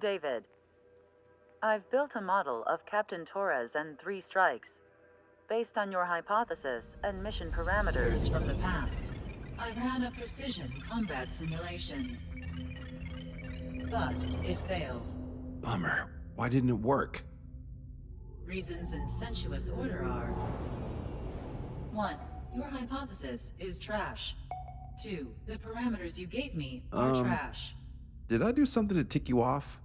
David, I've built a model of Captain Torres and 3 strikes. Based on your hypothesis and mission parameters... Years from the past, I ran a precision combat simulation. But it failed. Bummer. Why didn't it work? Reasons in sensuous order are... 1. Your hypothesis is trash. 2. The parameters you gave me are trash. Did I do something to tick you off?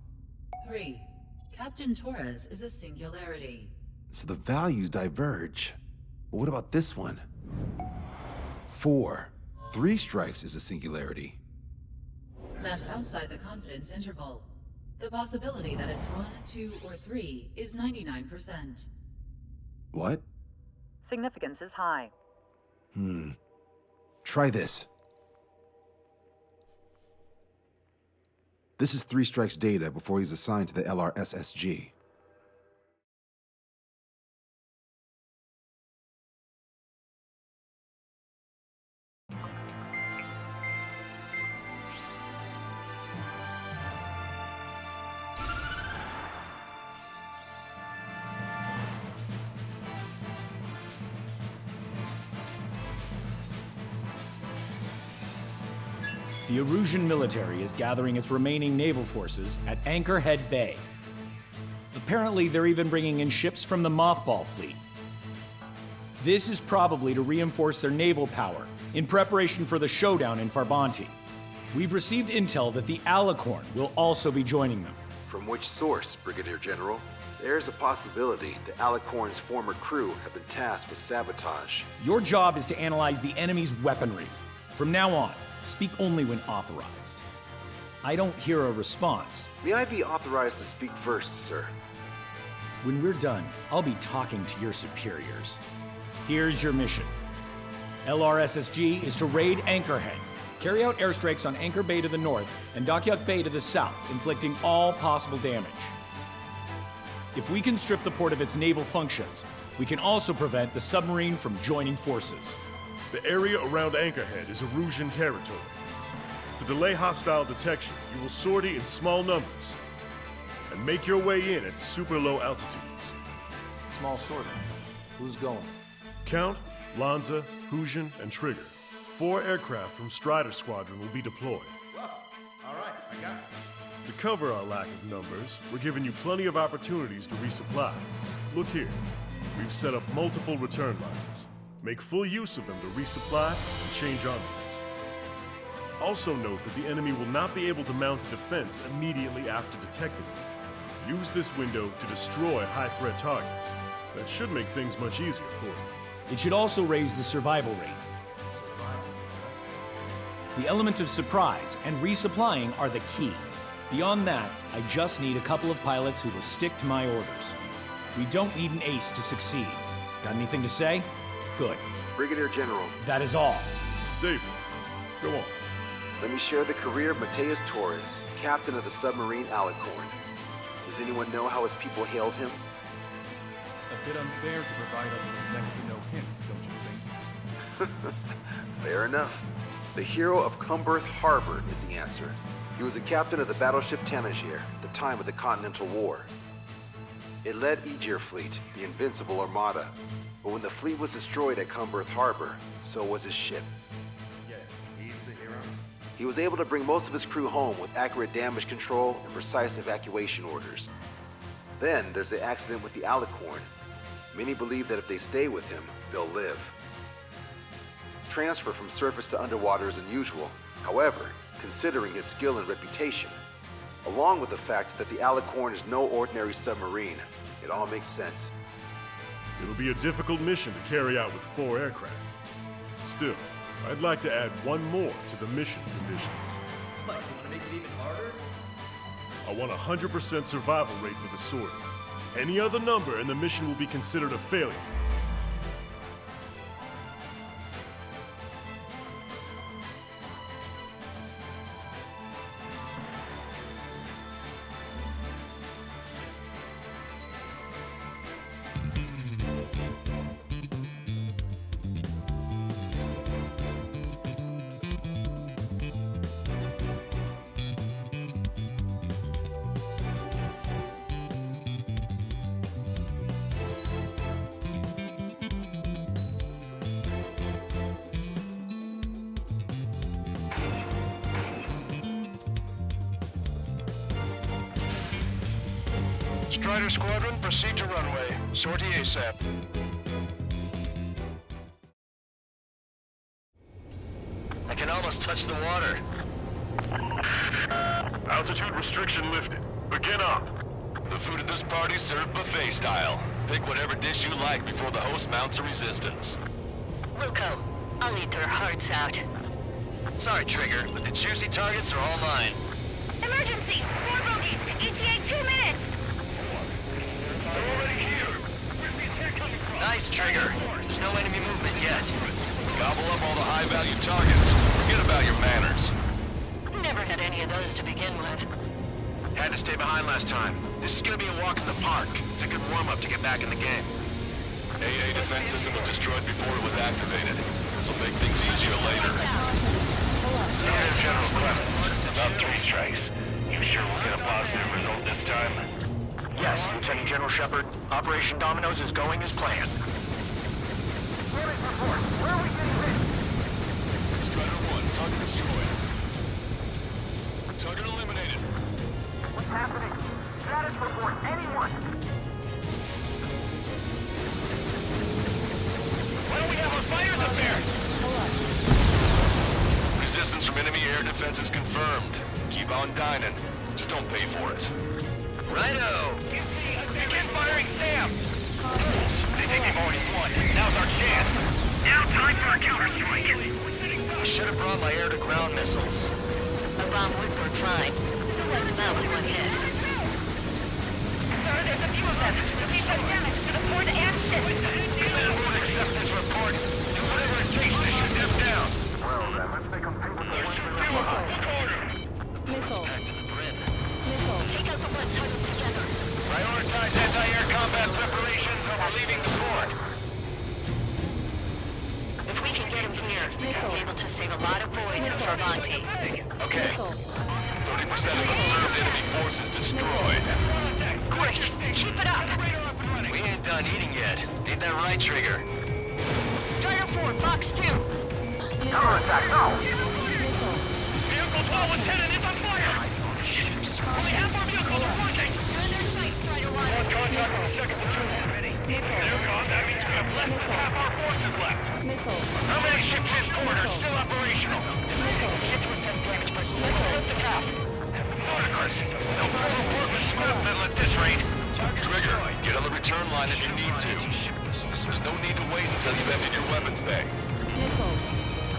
3. Captain Torres is a singularity. So the values diverge. But what about this one? 4. 3 strikes is a singularity. That's outside the confidence interval. The possibility that it's 1, 2, or 3 is 99%. What? Significance is high. Try this. This is 3 strikes data before he's assigned to the LRSSG. The Erusian military is gathering its remaining naval forces at Anchorhead Bay. Apparently, they're even bringing in ships from the Mothball fleet. This is probably to reinforce their naval power in preparation for the showdown in Farbanti. We've received intel that the Alicorn will also be joining them. From which source, Brigadier General? There's a possibility the Alicorn's former crew have been tasked with sabotage. Your job is to analyze the enemy's weaponry. From now on, speak only when authorized. I don't hear a response. May I be authorized to speak first, sir? When we're done, I'll be talking to your superiors. Here's your mission. LRSSG is to raid Anchorhead, carry out airstrikes on Anchor Bay to the north and Dockyuk Bay to the south, inflicting all possible damage. If we can strip the port of its naval functions, we can also prevent the submarine from joining forces. The area around Anchorhead is Erusian territory. To delay hostile detection, you will sortie in small numbers and make your way in at super low altitudes. Small sorting. Who's going? Count, Lanza, Hujan, and Trigger. 4 aircraft from Strider Squadron will be deployed. Well, all right, I got it. To cover our lack of numbers, we're giving you plenty of opportunities to resupply. Look here, we've set up multiple return lines. Make full use of them to resupply and change armaments. Also note that the enemy will not be able to mount a defense immediately after detecting it. Use this window to destroy high-threat targets. That should make things much easier for you. It should also raise the survival rate. The element of surprise and resupplying are the key. Beyond that, I just need a couple of pilots who will stick to my orders. We don't need an ace to succeed. Got anything to say? Good. Brigadier General, That is all. David, go on. let me share the career of Mateus Torres, captain of the submarine Alicorn. Does anyone know how his people hailed him? A bit unfair to provide us with next to no hints, don't you think? Fair enough. The hero of Cumberth Harbor is the answer. He was a captain of the battleship Tanager at the time of the Continental War. It led Aegir Fleet, the Invincible Armada. But when the fleet was destroyed at Cumberth Harbor, so was his ship. Yeah, he's the hero. He was able to bring most of his crew home with accurate damage control and precise evacuation orders. Then there's the accident with the Alicorn. Many believe that if they stay with him, they'll live. Transfer from surface to underwater is unusual. However, considering his skill and reputation, along with the fact that the Alicorn is no ordinary submarine, it all makes sense. It'll be a difficult mission to carry out with 4 aircraft. Still, I'd like to add one more to the mission conditions. Like, you want to make it even harder? I want a 100% survival rate for the sortie. Any other number and the mission will be considered a failure. Strider Squadron, proceed to runway. Sortie ASAP. I can almost touch the water. Altitude restriction lifted. Begin up. The food at this party is served buffet style. Pick whatever dish you like before the host mounts a resistance. Wilco, I'll eat their hearts out. Sorry, Trigger, but the juicy targets are all mine. Emergency! 4 bogeys! ETA 2 minutes! They're already here! Where's the attack coming from? Nice, Trigger. There's no enemy movement yet. Gobble up all the high-value targets. Forget about your manners. Never had any of those to begin with. Had to stay behind last time. This is gonna be a walk in the park. It's a good warm-up to get back in the game. AA defense system was destroyed before it was activated. This'll make things easier later. General Quest, about 3 strikes. You sure we'll get a positive result this time? Yes, Lieutenant General Shepard. Operation Dominoes is going as planned. Where are we getting hit? Strider 1, target destroyed. Target eliminated. What's happening? Status report, anyone! Why don't we have our fires up there? Resistance from enemy air defense is confirmed. Keep on dining. Just don't pay for it. Righto! Begin firing Sam! They think they've already won. Now's our chance. Now time for a counterstrike. I should have brought my air-to-ground missiles. A bomb would work fine. Wipe them out with one hit. Sir, there's a few of them. We've done damage to the port and ship. I won't accept this report. Do whatever it takes to shoot them down. Well then, let's make them pay with the ones that were hot. It's packed to the brim. Take out the ones huddled together. Prioritize anti-air combat preparations over leaving the port. If we can get him here, we'll be able to save a lot of boys for bounty. Okay. 30% of observed enemy forces destroyed. Great! Keep it up! We ain't done eating yet. Ain't that right, Trigger? Strider 4, Fox 2! Counterattack, no! Vehicle 12, Lieutenant, is on fire! Only half our vehicles are working! You're in their sight, Strider 1! On contact with the second platoon. Newcom, that means we have less than half our forces left. How many ships in port are still operational? Ships with some damage, but let's hope the cap. Ludicrous. No further port was scrapped at this rate. Trigger, get on the return line if you need to. There's no need to wait until you've emptied your weapons bay.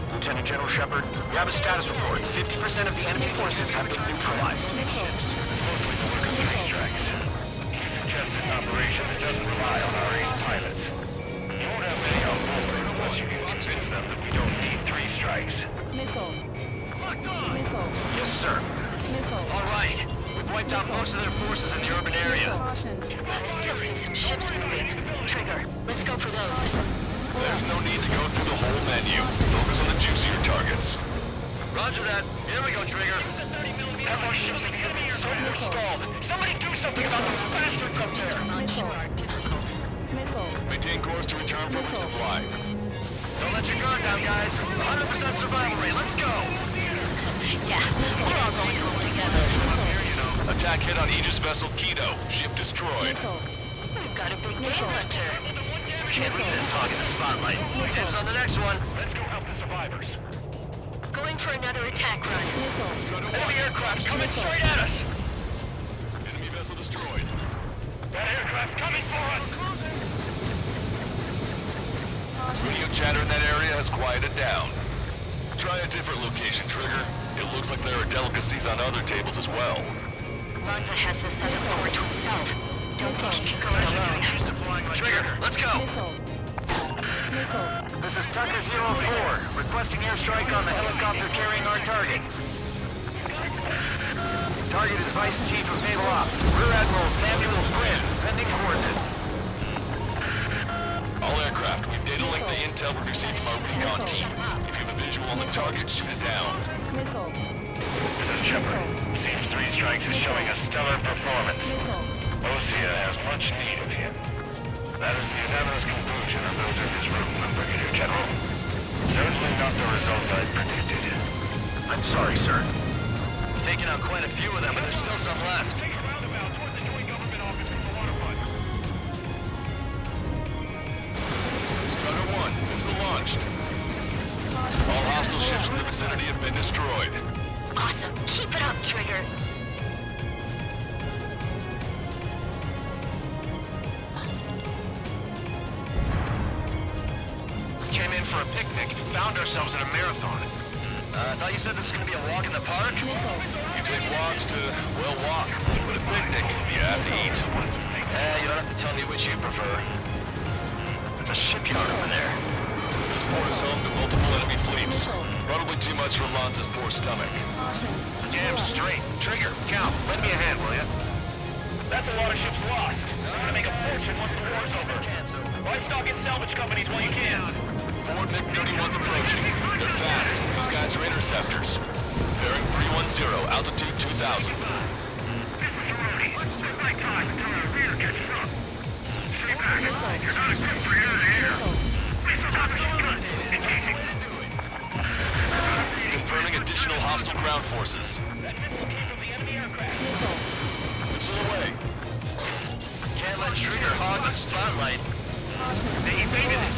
Lieutenant General Shepard, we have a status report. 50% of the enemy forces have been neutralized. Mostly the work of 3 strikes. He suggests this operation that doesn't rely on our 8 pilots. You won't have many on board unless you can convince them that we don't need 3 strikes. Locked on! Yes, sir. All right. We've wiped out most of their forces in the urban area. I still see some ships moving. Trigger, let's go for those. There's no need to go through the whole menu. Focus on the juicier targets. Roger that. Here we go, Trigger. Have our ships in the enemy so they're stalled. Somebody do something about those bastards up there! Onshore, difficult. Maintain course to return for resupply. Don't let your guard down, guys. 100% survival rate. Let's go. Yeah, we're all going home together. Attack hit on Aegis vessel Keto. Ship destroyed. We've got a big game hunter. Can't resist hogging the spotlight. Dibs on the next one. Let's go help the survivors. Going for another attack run. Enemy aircraft coming straight at us! Enemy vessel destroyed. That aircraft coming for us! Radio chatter in that area has quieted down. Try a different location, Trigger. It looks like there are delicacies on other tables as well. Lanza has the southern port to himself. Don't think he can go it alone. Trigger, let's go. This is Tucker 04, requesting airstrike on the helicopter carrying our target. Target is Vice Chief of Naval Ops, Rear Admiral Samuel Flynn, pending coordinates. All aircraft, we've data linked the intel we received from our recon team. If you have a visual on the target, shoot it down. This is Shepard. Seems 3 strikes is showing a stellar performance. Osea has much need of him. That is the unanimous conclusion of those in this room, Brigadier General. Certainly not the result I predicted. I'm sorry, sir. Taking out quite a few of them, but there's still some left. Take a roundabout towards the joint government office. Missile launched. All hostile ships in the vicinity have been destroyed. Awesome. Keep it up, Trigger. Came in for a picnic, found ourselves in a marathon. I thought you said this was gonna be a walk in the park? You take walks to, well, walk. But a picnic, you have to eat. You don't have to tell me which you prefer. It's a shipyard over there. This port is home to multiple enemy fleets. Probably too much for Lanza's poor stomach. Damn straight. Trigger, Cal, lend me a hand, will ya? That's a lot of ships lost. We're gonna make a fortune once the war's over. Buy stock in salvage companies while you can. Forward MiG-31's approaching. They're fast. These guys are interceptors. Bearing 310, altitude 2000. This is Cerrone. It's night time until our rear catches up. Stay back. You're not equipped for air-to-air. Please don't have machine guns. Engaging. Confirming additional hostile ground forces. That missile came from the enemy aircraft. Missile away. Can't let Trigger hog the spotlight. They evaded it.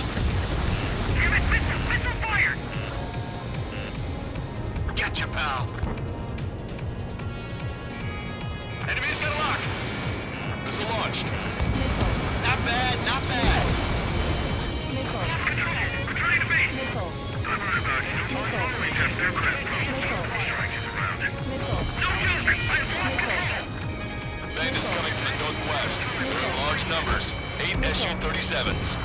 Damn it, missile fired. Gotcha, pal. Enemy's got a lock. Missile launched. Not bad, not bad. Control, returning to base. Don't worry about it. Only just aircraft problems. Strike is around it. No movement. I have lost control. Bandits coming from the northwest. They're in large numbers. 8 Su-37s.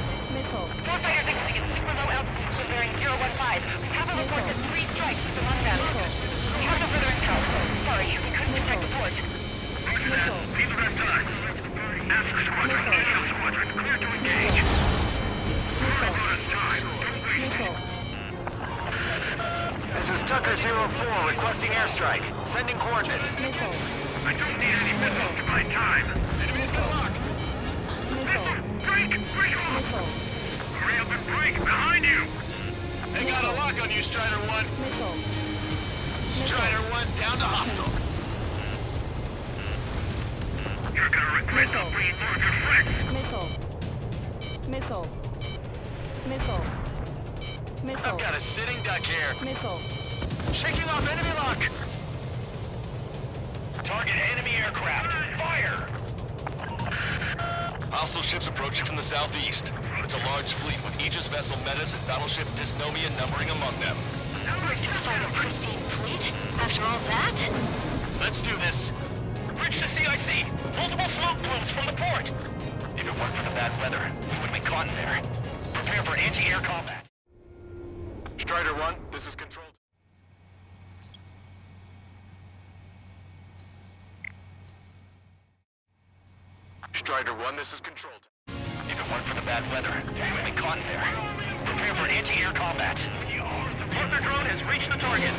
Warfighter signaling at super low altitude with bearing 015. We have a report that 3 strikes with among them. We have no further intel. Sorry, we couldn't detect the port. Roger that. Leave the rest time. Ask squadron, Echo squadron, clear to engage. This is Tucker 04 requesting airstrike. Sending coordinates. I don't need any missiles to buy time. Enemy's got a lock. Missile! Break! Break off! Hurry up and break! Behind you! They got a lock on you, Strider 1. Strider 1 down to hostile. You're gonna regret not bringing more of your friends! I've got a sitting duck here. Shaking off enemy lock. Target enemy aircraft! Fire! Hostile ships approaching from the southeast. It's a large fleet with Aegis vessel Metis and battleship Dysnomia numbering among them. We're to find a pristine fleet? After all that? Let's do this. Bridge to CIC! Multiple smoke plumes from the port! If it weren't for the bad weather, we would be caught in there. Prepare for anti-air combat. Strider 1, this is Control. Strider 1, this is Control. If it weren't for the bad weather, we would be caught in there. Prepare for anti-air combat. The partner drone has reached the target.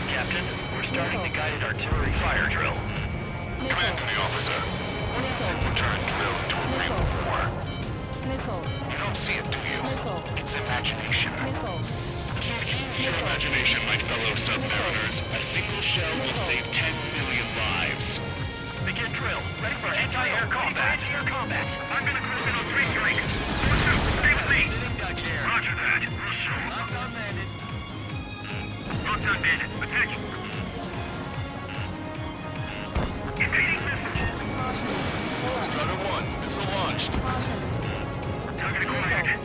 Captain, we're starting the guided artillery fire drill. Command to the officer. Return drill to a real war. You don't see it, do you? It's imagination. Your imagination, my fellow submariners. A single shell will save 10 million lives. Begin drill. Ready for anti-air combat. Anti-air combat. I'm gonna cruise in on 3 strikes. 4-2, stay with me. Sitting duck here. Roger that. Rousseau. Locked on bandit. Locked on bandit. Attention. Evading missile. Strider 1, missile launched. Target acquired.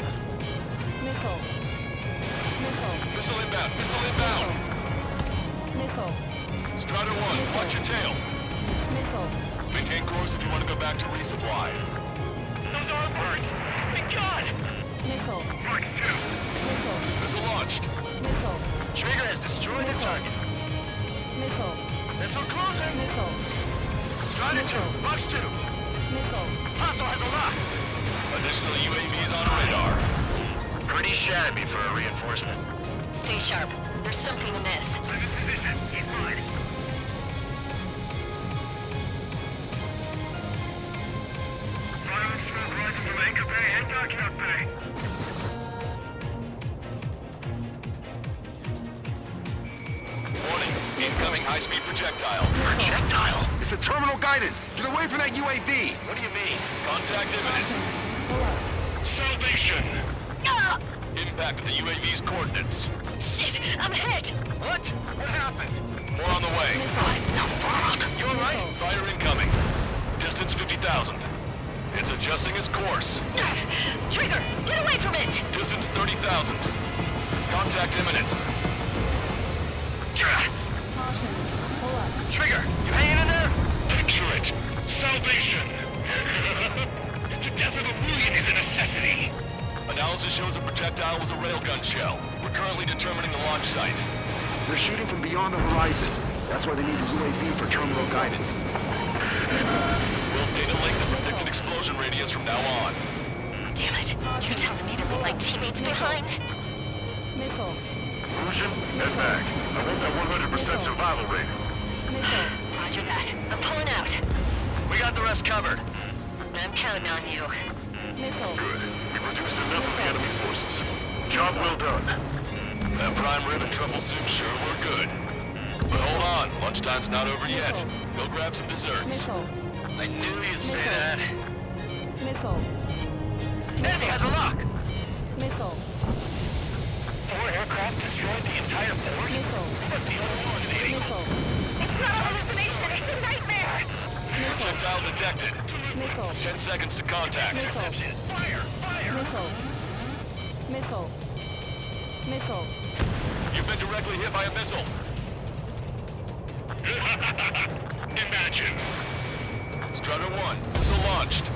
Missile inbound, missile inbound. Strider 1, watch your tail. Maintain course if you want to go back to resupply. Those are burned. Thank God. Mark 2. Missile launched. Trigger has destroyed the target. Missile closing. Strider 2, Box 2. Hostile has a lock. Additional UAVs on radar. Pretty shabby for a reinforcement. Stay sharp. There's something amiss. I'm in position. Keep mine. Violent smoke rising from Anchor Bay and Dockyard Bay. Warning, incoming high-speed projectile. Projectile? It's the terminal guidance. Get away from that UAV. What do you mean? Contact imminent. Salvation. Ah! impact at the UAV's coordinates. Shit, I'm hit! What? What happened? More on the way. You alright? Fire incoming. Distance 50,000. It's adjusting its course. Trigger, get away from it! Distance 30,000. Contact imminent. Trigger, you hanging in there? Picture it. Salvation. The death of a million is a necessity. Analysis shows the projectile was a railgun shell. We're currently determining the launch site. They're shooting from beyond the horizon. That's why they need a UAV for terminal guidance. We'll data link the predicted explosion radius from now on. Damn it, you're telling me to leave my teammates behind? Illusion, head back. I want that 100% survival rate. Roger that. I'm pulling out. We got the rest covered. I'm counting on you. Good. We've reduced enough of the enemy forces. Job well done. That prime rib and truffle soup sure were good. But hold on, lunchtime's not over yet. Go grab some desserts. I knew you'd say that. Enemy has a lock! Four aircraft destroyed the entire port? That's the hallucinating. It's not a hallucination, it's a nightmare! Projectile detected. 10 seconds to contact. Fire! Fire! You've been directly hit by a missile. Imagine. Strider 1, missile launched.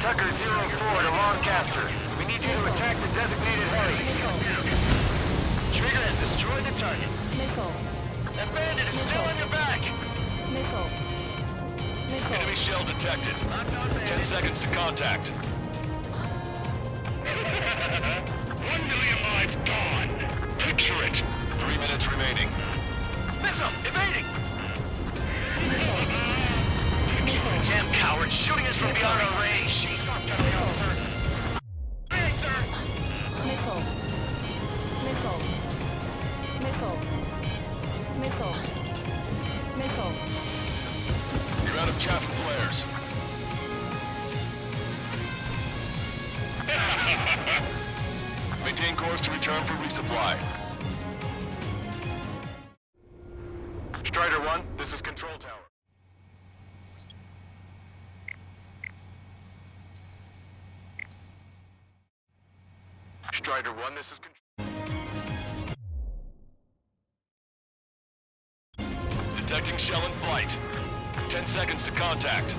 Tucker 04 to Lancaster. We need you to attack the designated heli. Trigger has destroyed the target. That bandit is still on your back. Enemy shell detected. 10 seconds to contact. 1 million lives gone. Picture it. 3 minutes remaining. Missile! Evading! Damn coward, shooting us from beyond our range. You're out of chaff and flares. Maintain course to return for resupply. Strider 1, this is Control Tower. Strider 1, this is Control. Detecting shell in flight. 10 seconds to contact.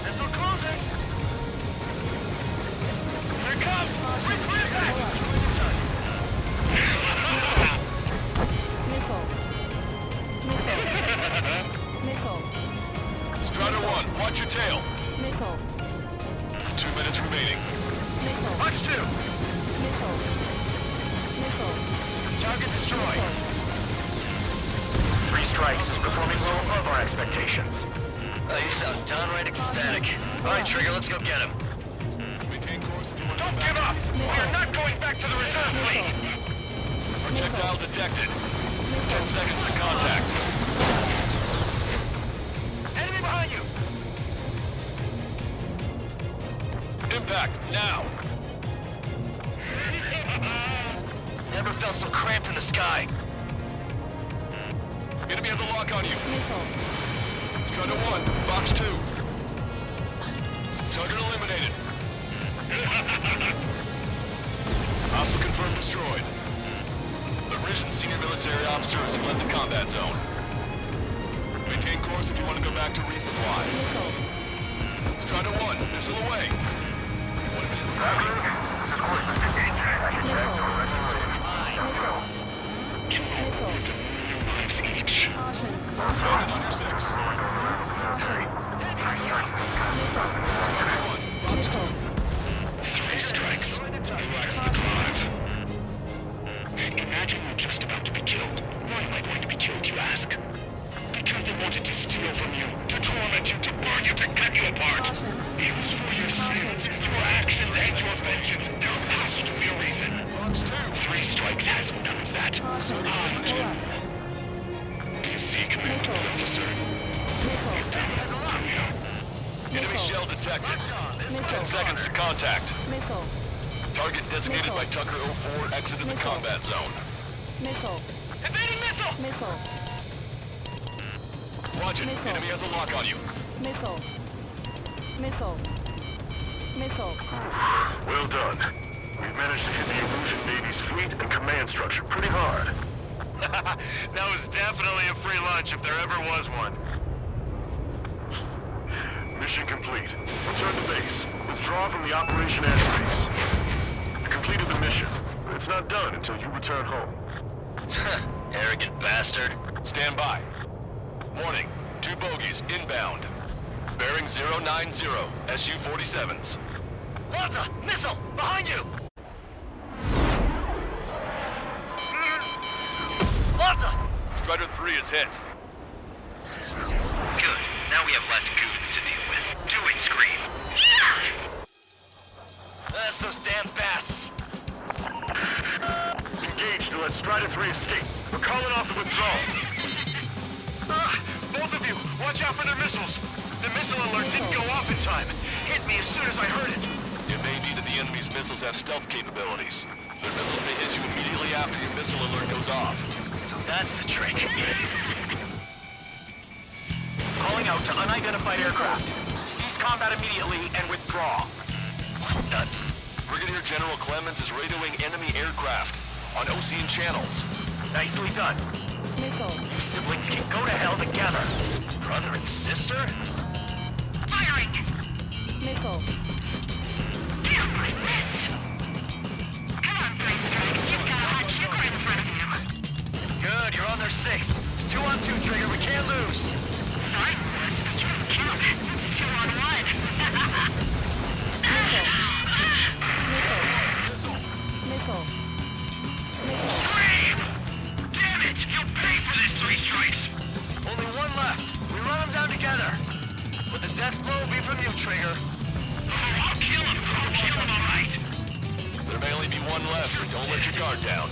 Missile closing! Here it comes! Clear back! Strider 1, watch your tail. 2 minutes remaining. Watch 2! Target destroyed. 3 strikes is performing well above our expectations. You sound downright ecstatic. Alright, Trigger, let's go get him. Maintain course if you want to Don't go back give to up! resupply. We are not going back to the reserve fleet! Projectile detected. 10 seconds to contact. Enemy behind you! Impact, now! Never felt so cramped in the sky. Enemy has a lock on you. Strider 1, Fox 2. Target eliminated. Hostile confirmed destroyed. The risen senior military officer has fled the combat zone. Maintain course if you want to go back to resupply. Strider 1, missile away. 1 minute. Target on your 6. Strider 1, Fox 2. 3 strikes. You lack the drive. Imagine you're just about to be killed. Why am I going to be killed, you ask? Because they wanted to steal from you, to torment you, to burn you, to cut you apart. It was for your sins. You were Take your vengeance. There has to be a reason. Fox 2. 3 strikes has none of that. PC command officer. Enemy shell detected. 10 seconds to contact. Missile. Target designated by Tucker 04 exited the combat zone. Missile. Evading missile! Missile. Watch it. Enemy has a lock on you. Missile. Missile. Missile. Well done. We've managed to hit the Illusion Navy's fleet and command structure pretty hard. That was definitely a free lunch if there ever was one. Mission complete. Return to base. Withdraw from the operation airspace. You completed the mission, but it's not done until you return home. Arrogant bastard. Stand by. Warning. 2 bogies inbound. Bearing 090. SU-47s. Lanza! Missile! Behind you! Lanza! Strider 3 is hit. Good. Now we have less goons to deal with. Do it, Scream. That's those damn bats. Engage to let Strider 3 escape. We're calling off the withdrawal. Both of you, watch out for their missiles. The missile alert didn't go off in time. Hit me as soon as I heard it. It may be that the enemy's missiles have stealth capabilities. Their missiles may hit you immediately after your missile alert goes off. So that's the trick. Calling out to unidentified aircraft. Cease combat immediately and withdraw. What the? Brigadier General Clemens is radioing enemy aircraft on Ocean channels. Nicely done. Missile. Siblings can go to hell together. Brother and sister? Firing! Missile. Damn, I missed! Come on, 3 strikes. You've got a hot sugar in front of you. Good, you're on their 6. It's 2 on 2, Trigger. We can't lose. Sorry, boys, but you don't count. It's 2 on 1. Missile. Missile. Missile. Scream! Damn it! You'll pay for this, 3 strikes! Only 1 left. We run them down together. But the death blow will be from you, Trigger. Oh, I'll kill him! I'll kill him, all right! There may only be 1 left, but don't let your guard down.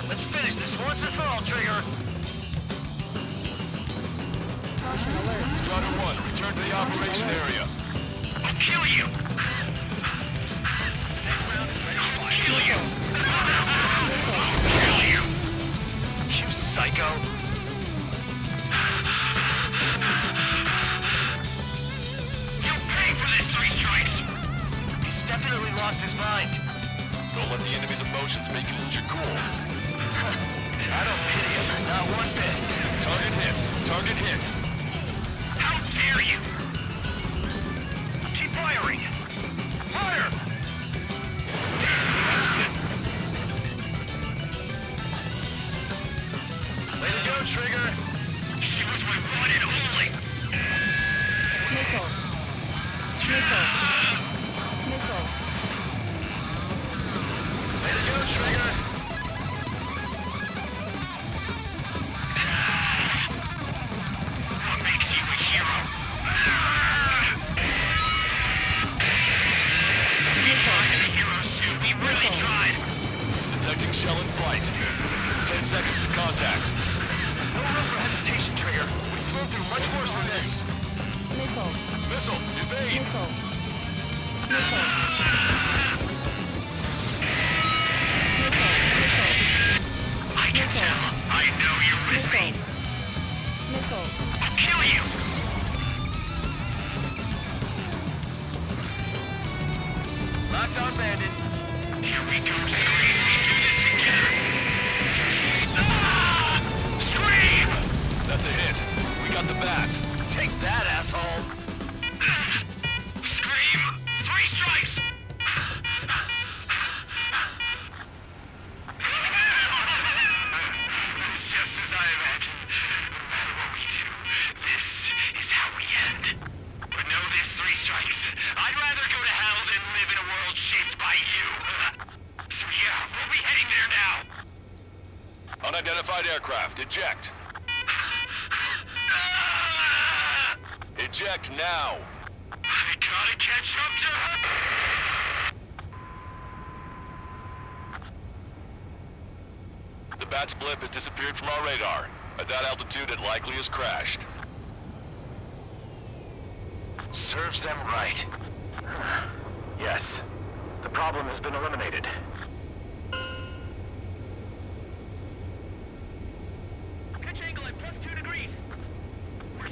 Let's finish this once and for all, Trigger. Caution alert. Strider 1, return to the operation area. I'll kill you! I'll kill you! I'll kill you! You psycho. You'll pay for this, 3 strikes! He's definitely lost his mind. Don't let the enemy's emotions make you lose your cool. I don't pity him, not one bit. Target hit. Target hit. How dare you! Keep firing. Fire! First hit. Way to go, Trigger. She was my one and only! Missile. Missile. Missile. Way to go, Trigger. What makes you a hero? We tried to be heroes soon. We really tried. Detecting shell in flight. 10 seconds to contact. No room for hesitation, Trigger. We've flown through much worse than this. Missile. Missile, evade! Missile. Missile. I can tell. I know you're with me. Missile. I'll kill you. Locked on, Bandit. Here we go, Scream. We do this again. Ah! Scream! That's a hit. We got the bat. Take that, asshole. Scream! 3 strikes! Just as I imagined. No matter what we do, this is how we end. But know this, 3 strikes. I'd rather go to hell than live in a world shaped by you. So yeah, we'll be heading there now. Unidentified aircraft, eject. Eject now. I gotta catch up to her. Bat's blip has disappeared from our radar. At that altitude, it likely has crashed. Serves them right. Yes. The problem has been eliminated. Pitch angle at +2 degrees.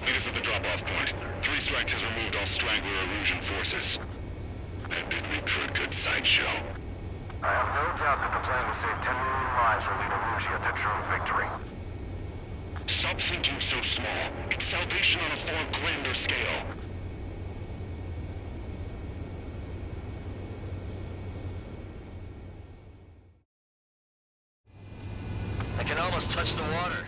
Meet us at the drop-off point. 3 strikes has removed all Strangler Erosion forces. That did make for a good sideshow. I have no doubt that the plan to save 10 million lives will lead Erusia to true victory. Stop thinking so small. It's salvation on a far grander scale. I can almost touch the water.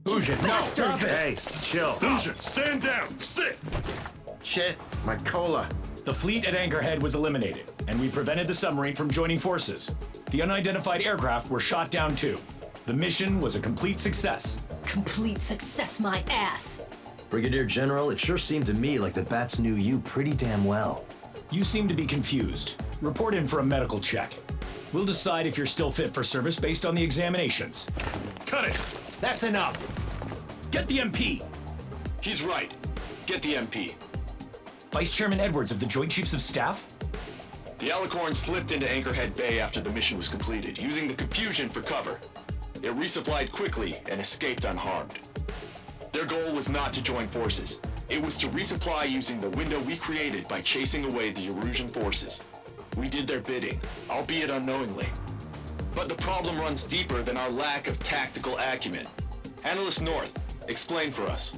Fusion, no! Stop it! Hey, chill. Fusion, stand down! Sit! Shit, my cola. The fleet at Anchorhead was eliminated, and we prevented the submarine from joining forces. The unidentified aircraft were shot down too. The mission was a complete success. Complete success, my ass. Brigadier General, it sure seemed to me like the Bats knew you pretty damn well. You seem to be confused. Report in for a medical check. We'll decide if you're still fit for service based on the examinations. Cut it! That's enough! Get the MP! He's right. Get the MP. Vice Chairman Edwards of the Joint Chiefs of Staff? The Alicorn slipped into Anchorhead Bay after the mission was completed, using the confusion for cover. It resupplied quickly and escaped unharmed. Their goal was not to join forces. It was to resupply using the window we created by chasing away the Erusian forces. We did their bidding, albeit unknowingly. But the problem runs deeper than our lack of tactical acumen. Analyst North, explain for us.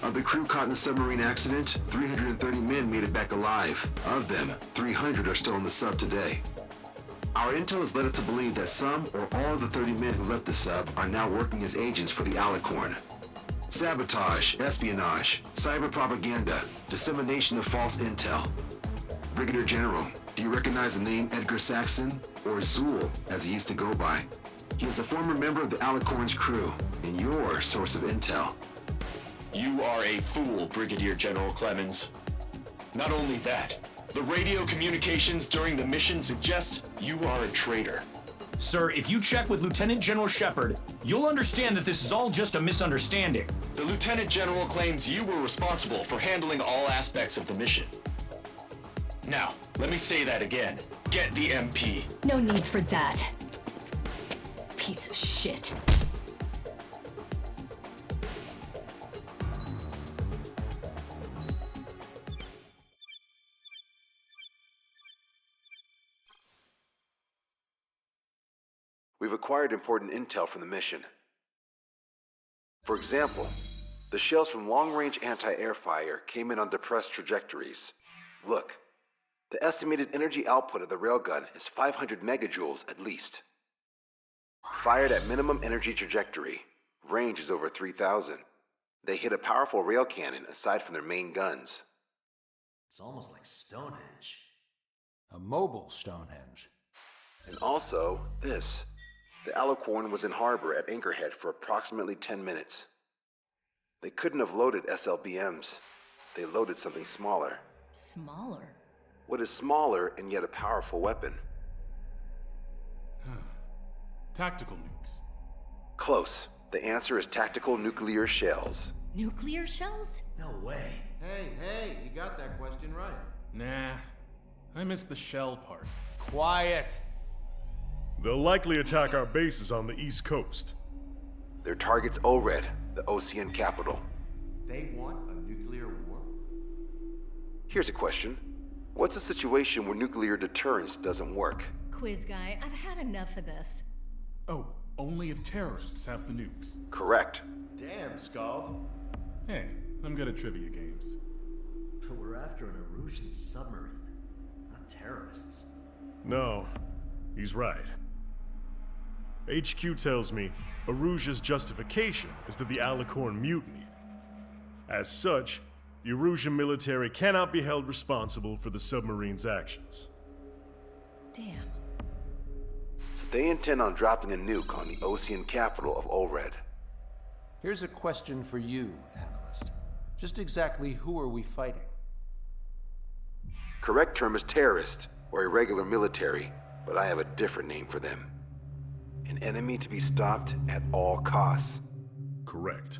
Of the crew caught in the submarine accident, 330 men made it back alive. Of them, 300 are still in the sub today. Our intel has led us to believe that some or all of the 30 men who left the sub are now working as agents for the Alicorn. Sabotage, espionage, cyber propaganda, dissemination of false intel. Brigadier General, do you recognize the name Edgar Saxon, or Zool, as he used to go by? He is a former member of the Alicorn's crew, and your source of intel. You are a fool, Brigadier General Clemens. Not only that, the radio communications during the mission suggest you are a traitor. Sir, if you check with Lieutenant General Shepard, you'll understand that this is all just a misunderstanding. The Lieutenant General claims you were responsible for handling all aspects of the mission. Now, let me say that again. Get the MP. No need for that. Piece of shit. We've acquired important intel from the mission. For example, the shells from long-range anti-air fire came in on depressed trajectories. Look, the estimated energy output of the railgun is 500 megajoules at least. Fired at minimum energy trajectory, range is over 3,000. They hit a powerful rail cannon aside from their main guns. It's almost like Stonehenge. A mobile Stonehenge. And also, this. The Alicorn was in harbor at Anchorhead for approximately 10 minutes. They couldn't have loaded SLBMs. They loaded something smaller. Smaller? What is smaller and yet a powerful weapon? Tactical nukes. Close. The answer is tactical nuclear shells. Nuclear shells? No way. Hey, you got that question right. Nah, I missed the shell part. Quiet. They'll likely attack our bases on the East Coast. Their target's ORED, the Ocean capital. They want a nuclear war? Here's a question. What's a situation where nuclear deterrence doesn't work? Quiz guy, I've had enough of this. Oh, only if terrorists have the nukes. Correct. Damn, Scald. Hey, I'm good at trivia games. But we're after an Erusian submarine, not terrorists. No, he's right. HQ tells me Erusia's justification is that the Alicorn mutinied. As such, the Erusian military cannot be held responsible for the submarine's actions. Damn. So they intend on dropping a nuke on the Ocean capital of ORED. Here's a question for you, analyst. Just exactly who are we fighting? correct term is terrorist, or irregular military, but I have a different name for them. An enemy to be stopped at all costs. Correct.